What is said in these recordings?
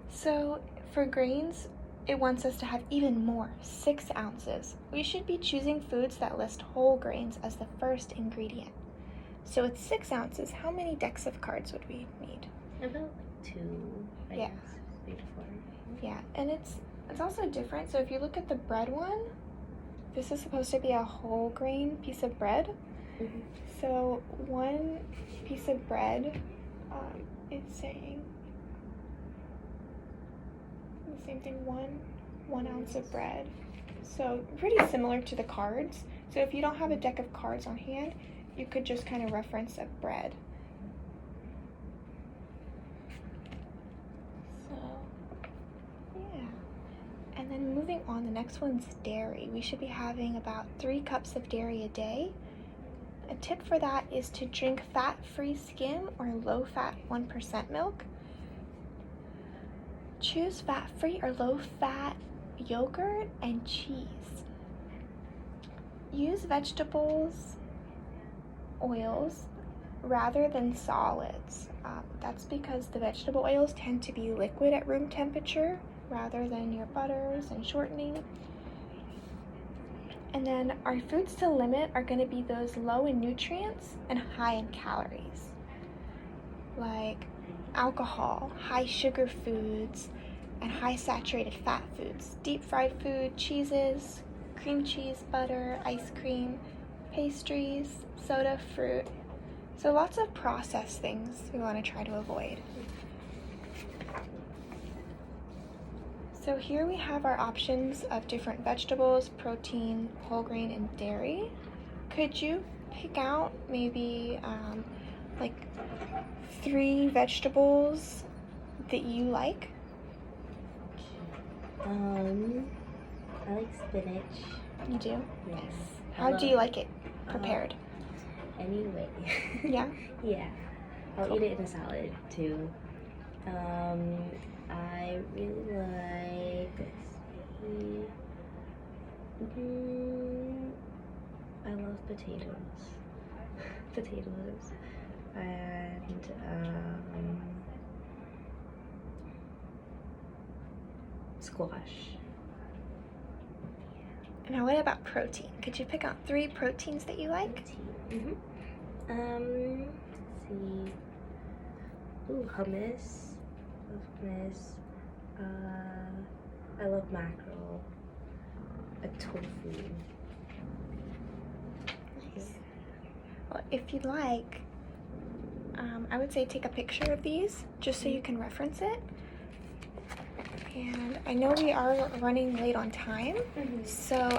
So for grains, it wants us to have even more, 6 ounces. We should be choosing foods that list whole grains as the first ingredient. So with 6 ounces, how many decks of cards would we need? About like 2, I Yeah. guess. 3 to 4. Yeah, and it's also different. So if you look at the bread one, this is supposed to be a whole grain piece of bread. Mm-hmm. So one piece of bread, it's saying the same thing, one ounce of bread. So pretty similar to the cards. So if you don't have a deck of cards on hand, you could just kind of reference a bread. So yeah. And then moving on, the next one's dairy. We should be having about 3 cups of dairy a day. A tip for that is to drink fat-free skim or low-fat 1% milk. Choose fat-free or low-fat yogurt and cheese. Use vegetables, oils, rather than solids. That's because the vegetable oils tend to be liquid at room temperature rather than your butters and shortening. And then our foods to limit are going to be those low in nutrients and high in calories, like alcohol, high sugar foods, and high saturated fat foods, deep fried food, cheeses, cream cheese, butter, ice cream, pastries, soda, fruit. So lots of processed things we want to try to avoid. So here we have our options of different vegetables, protein, whole grain, and dairy. Could you pick out maybe like 3 vegetables that you like? I like spinach. You do? Yes. How do you like it prepared? Anyway. Yeah? Yeah. I'll Cool. eat it in a salad too. I really like, I love potatoes. Potatoes. And, squash. Now what about protein? Could you pick out 3 proteins that you like? Mm-hmm. Let's see. Ooh, hummus. Love hummus. I love mackerel. A tofu. Nice. Well, if you'd like, I would say take a picture of these just so you can reference it. And I know we are running late on time, so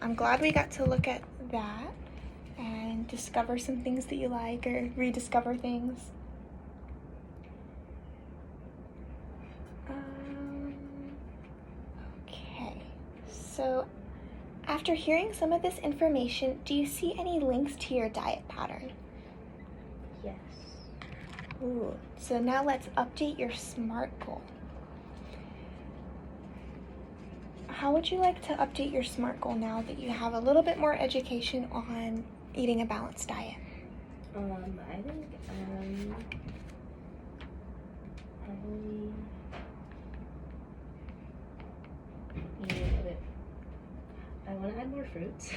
I'm glad we got to look at that and discover some things that you like or rediscover things. Okay, so after hearing some of this information, do you see any links to your diet pattern? Yes. Ooh, so now let's update your SMART goal. How would you like to update your SMART goal now that you have a little bit more education on eating a balanced diet? I think, probably, I want to add more fruits,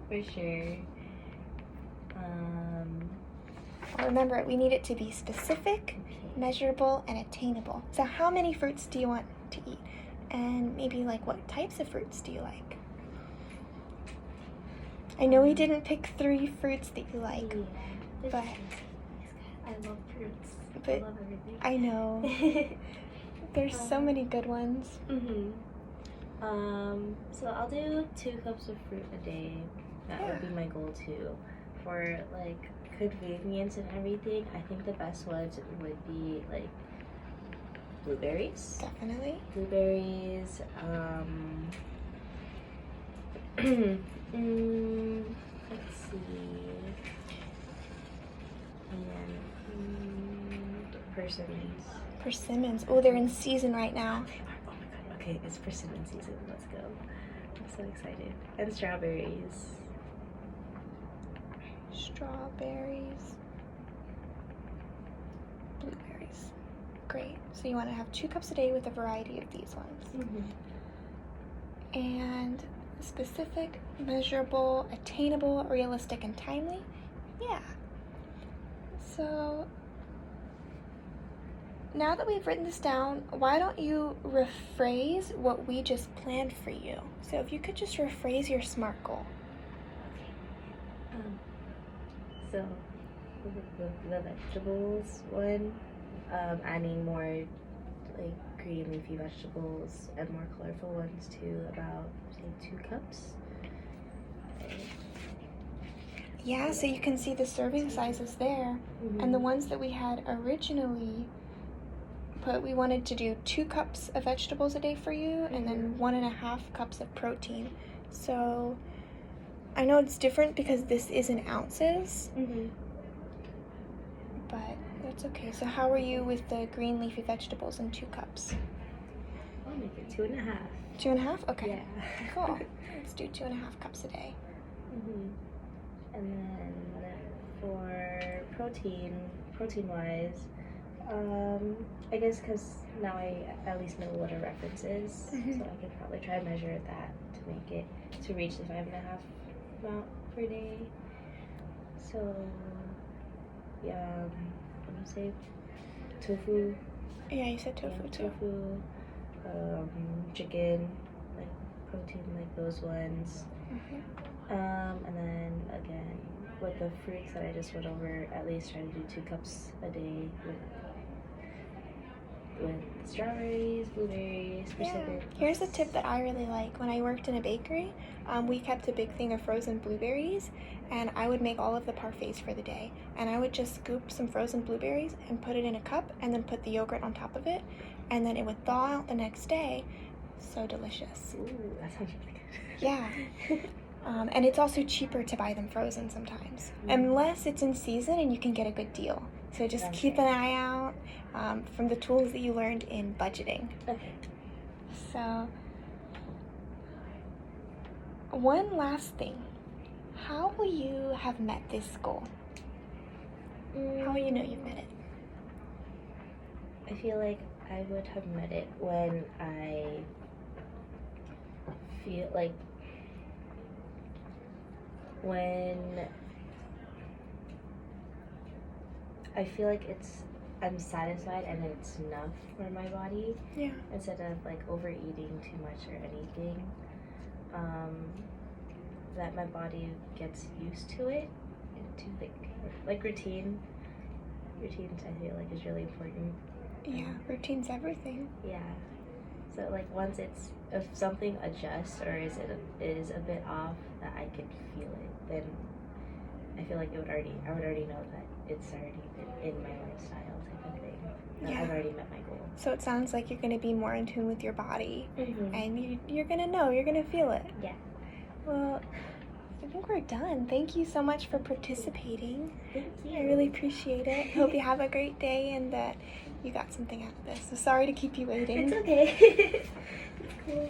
for sure. Well, remember, we need it to be specific, Okay. measurable, and attainable. So how many fruits do you want to eat? And maybe like what types of fruits do you like? I know we didn't pick 3 fruits that you like, Yeah. but I love fruits. But I love everything. I know. There's so many good ones. So I'll do 2 cups of fruit a day. That would be my goal too. For like convenience and everything, I think the best ones would be like blueberries. Definitely. Blueberries, let's see, and persimmons. Persimmons. Oh, they're in season right now. Oh my god, okay, it's persimmon season, let's go. I'm so excited. And strawberries. Strawberries. Blueberries. Great. So you want to have 2 cups a day with a variety of these ones. Mm-hmm. And specific, measurable, attainable, realistic, and timely? Yeah. So now that we've written this down, why don't you rephrase what we just planned for you? So if you could just rephrase your SMART goal. So the vegetables one, adding more like green leafy vegetables and more colorful ones too, about say 2 cups. Yeah, so you can see the serving sizes there. Mm-hmm. And the ones that we had originally put, we wanted to do 2 cups of vegetables a day for you, and then 1.5 cups of protein. So I know it's different because this is in ounces, Mm-hmm. but that's okay. So how are you with the green leafy vegetables in 2 cups? I'll make it 2.5. 2.5? Okay. Yeah. Cool. Let's do 2.5 cups a day. Mm-hmm. And then for protein-wise, I guess because now I at least know what a reference is, so I could probably try to measure that to make it to reach the 5.5 amount per day. So, yeah, what do you say? Tofu. Yeah, you said tofu Yeah, too. tofu. Chicken, like protein, like those ones. And then again, with the fruits that I just went over, at least try to do 2 cups a day with strawberries, blueberries, Yeah. specific. Here's a tip that I really like. When I worked in a bakery, we kept a big thing of frozen blueberries, and I would make all of the parfaits for the day. And I would just scoop some frozen blueberries and put it in a cup, and then put the yogurt on top of it, and then it would thaw out the next day. So delicious. Ooh, that sounds really good. Yeah. And it's also cheaper to buy them frozen sometimes, unless it's in season and you can get a good deal. So just keep an eye out from the tools that you learned in budgeting. Okay. So, one last thing. How will you have met this goal? How will you know you've met it? I feel like I would have met it when I feel like I'm satisfied and it's enough for my body. Yeah. Instead of like overeating too much or anything. That my body gets used to it. To like routine. Routines I feel like is really important. Yeah, routine's everything. Yeah. So like once if something adjusts or is a bit off that I can feel it, then I feel like I would already know that it's already been in my lifestyle type of thing. That Yeah. I've already met my goal. So it sounds like you're going to be more in tune with your body, Mm-hmm. and you're going to know, you're going to feel it. Yeah. Well, I think we're done. Thank you so much for participating. Thank you. I really appreciate it. Hope you have a great day and that you got something out of this. So sorry to keep you waiting. It's okay.